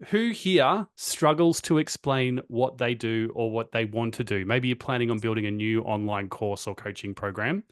Who here struggles to explain what they do or what they want to do? Maybe you're planning on building a new online course or coaching program.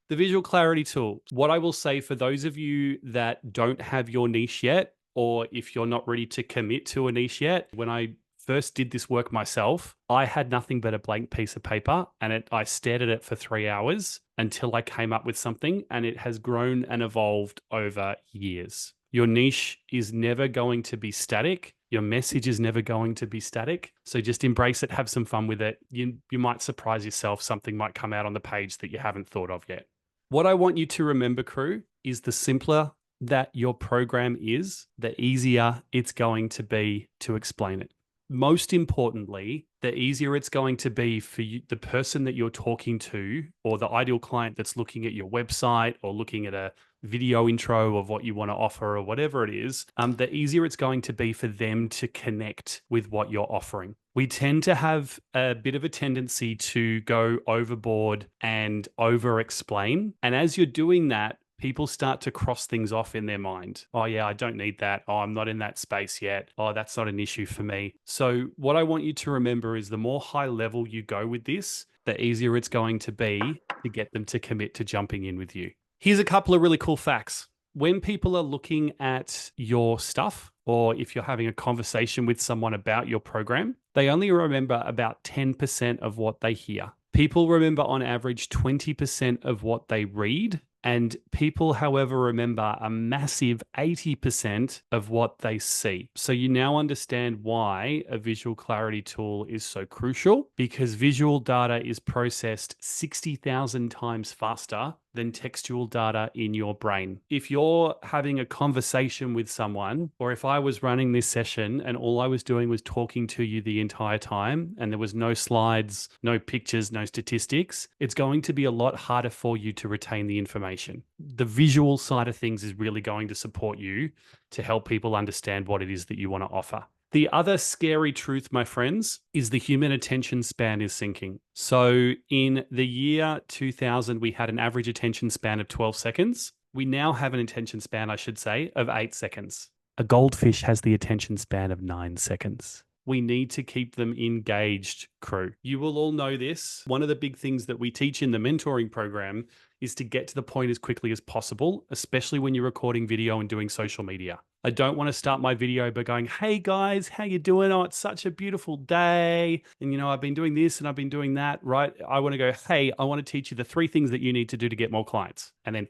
The visual clarity tool. What I will say for those of you that don't have your niche yet, or if you're not ready to commit to a niche yet, when I first did this work myself, I had nothing but a blank piece of paper and I stared at it for 3 hours until I came up with something, and it has grown and evolved over years. Your niche is never going to be static. Your message is never going to be static. So just embrace it, have some fun with it. You might surprise yourself. Something might come out on the page that you haven't thought of yet. What I want you to remember, crew, is the simpler that your program is, the easier it's going to be to explain it. Most importantly, the easier it's going to be for you, the person that you're talking to, or the ideal client that's looking at your website or looking at a video intro of what you want to offer or whatever it is, the easier it's going to be for them to connect with what you're offering. We tend to have a bit of a tendency to go overboard and over explain. And as you're doing that, people start to cross things off in their mind. Oh, yeah, I don't need that. Oh, I'm not in that space yet. Oh, that's not an issue for me. So, what I want you to remember is the more high level you go with this, the easier it's going to be to get them to commit to jumping in with you. Here's a couple of really cool facts. When people are looking at your stuff, or if you're having a conversation with someone about your program, they only remember about 10% of what they hear. People remember on average 20% of what they read. And people, however, remember a massive 80% of what they see. So you now understand why a visual clarity tool is so crucial, because visual data is processed 60,000 times faster than textual data in your brain. If you're having a conversation with someone, or if I was running this session and all I was doing was talking to you the entire time and there was no slides, no pictures, no statistics, it's going to be a lot harder for you to retain the information. The visual side of things is really going to support you to help people understand what it is that you want to offer. The other scary truth, my friends, is the human attention span is sinking. So in the year 2000, we had an average attention span of 12 seconds. We now have an attention span, I should say, of 8 seconds. A goldfish has the attention span of 9 seconds. We need to keep them engaged, crew. You will all know this. One of the big things that we teach in the mentoring program is to get to the point as quickly as possible, especially when you're recording video and doing social media. I don't want to start my video by going, "Hey guys, how you doing? Oh, it's such a beautiful day. And I've been doing this and I've been doing that," right? I want to go, "Hey, I want to teach you the 3 things that you need to do to get more clients." And then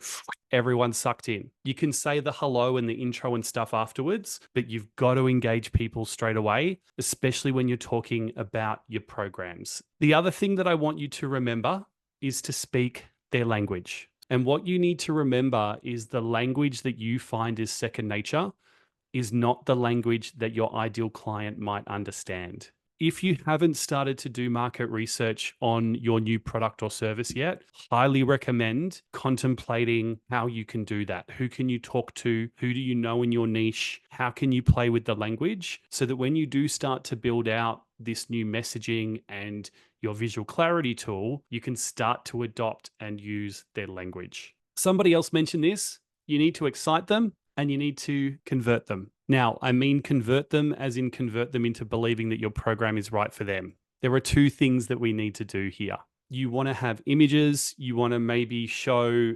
everyone's sucked in. You can say the hello and the intro and stuff afterwards, but you've got to engage people straight away, especially when you're talking about your programs. The other thing that I want you to remember is to speak their language. And what you need to remember is the language that you find is second nature is not the language that your ideal client might understand. If you haven't started to do market research on your new product or service yet, highly recommend contemplating how you can do that. Who can you talk to? Who do you know in your niche? How can you play with the language so that when you do start to build out this new messaging and your visual clarity tool, you can start to adopt and use their language. Somebody else mentioned this. You need to excite them and you need to convert them. Now, I mean convert them as in convert them into believing that your program is right for them. There are 2 things that we need to do here. You want to have images, you want to maybe show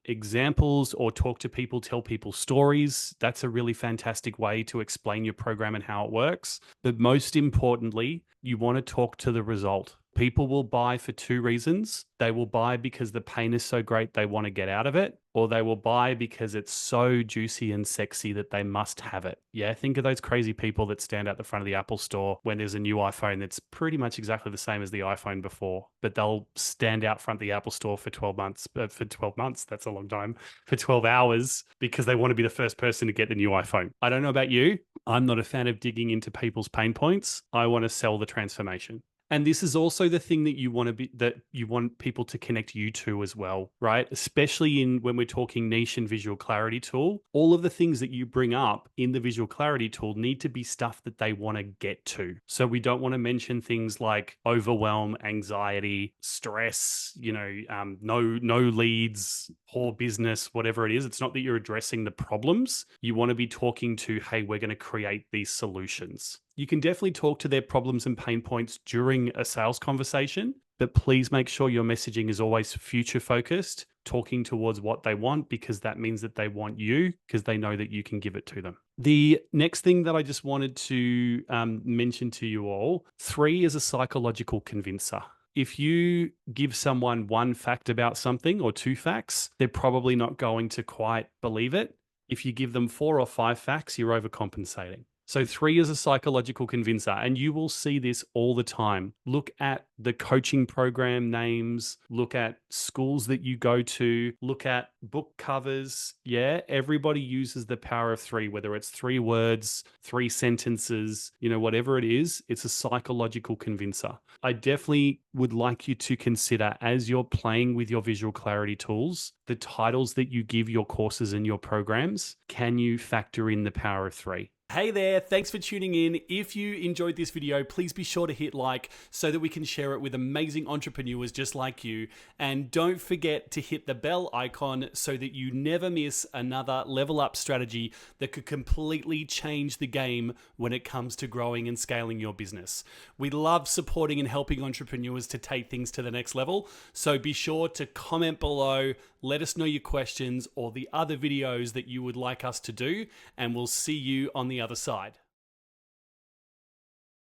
examples or talk to people, tell people stories. That's a really fantastic way to explain your program and how it works. But most importantly, you want to talk to the result. People will buy for 2 reasons. They will buy because the pain is so great they want to get out of it, or they will buy because it's so juicy and sexy that they must have it. Yeah, think of those crazy people that stand at the front of the Apple store when there's a new iPhone that's pretty much exactly the same as the iPhone before, but they'll stand out front of the Apple store for 12 months. For 12 months, that's a long time, for 12 hours because they want to be the first person to get the new iPhone. I don't know about you. I'm not a fan of digging into people's pain points. I want to sell the transformation. And this is also the thing that you want to be that you want people to connect you to as well, right? Especially in when we're talking niche and visual clarity tool, all of the things that you bring up in the visual clarity tool need to be stuff that they want to get to. So we don't want to mention things like overwhelm, anxiety, stress, no leads, poor business, whatever it is. It's not that you're addressing the problems. You want to be talking to, hey, we're going to create these solutions. You can definitely talk to their problems and pain points during a sales conversation, but please make sure your messaging is always future focused, talking towards what they want, because that means that they want you because they know that you can give it to them. The next thing that I just wanted to mention to you all, 3 is a psychological convincer. If you give someone 1 fact about something or 2 facts, they're probably not going to quite believe it. If you give them 4 or 5 facts, you're overcompensating. So 3 is a psychological convincer, and you will see this all the time. Look at the coaching program names, look at schools that you go to, look at book covers. Yeah, everybody uses the power of 3, whether it's 3 words, 3 sentences, whatever it is, it's a psychological convincer. I definitely would like you to consider, as you're playing with your visual clarity tools, the titles that you give your courses and your programs, can you factor in the power of 3? Hey there, thanks for tuning in. If you enjoyed this video, please be sure to hit like so that we can share it with amazing entrepreneurs just like you. And don't forget to hit the bell icon so that you never miss another level up strategy that could completely change the game when it comes to growing and scaling your business. We love supporting and helping entrepreneurs to take things to the next level. So be sure to comment below, let us know your questions or the other videos that you would like us to do, and we'll see you on the other side.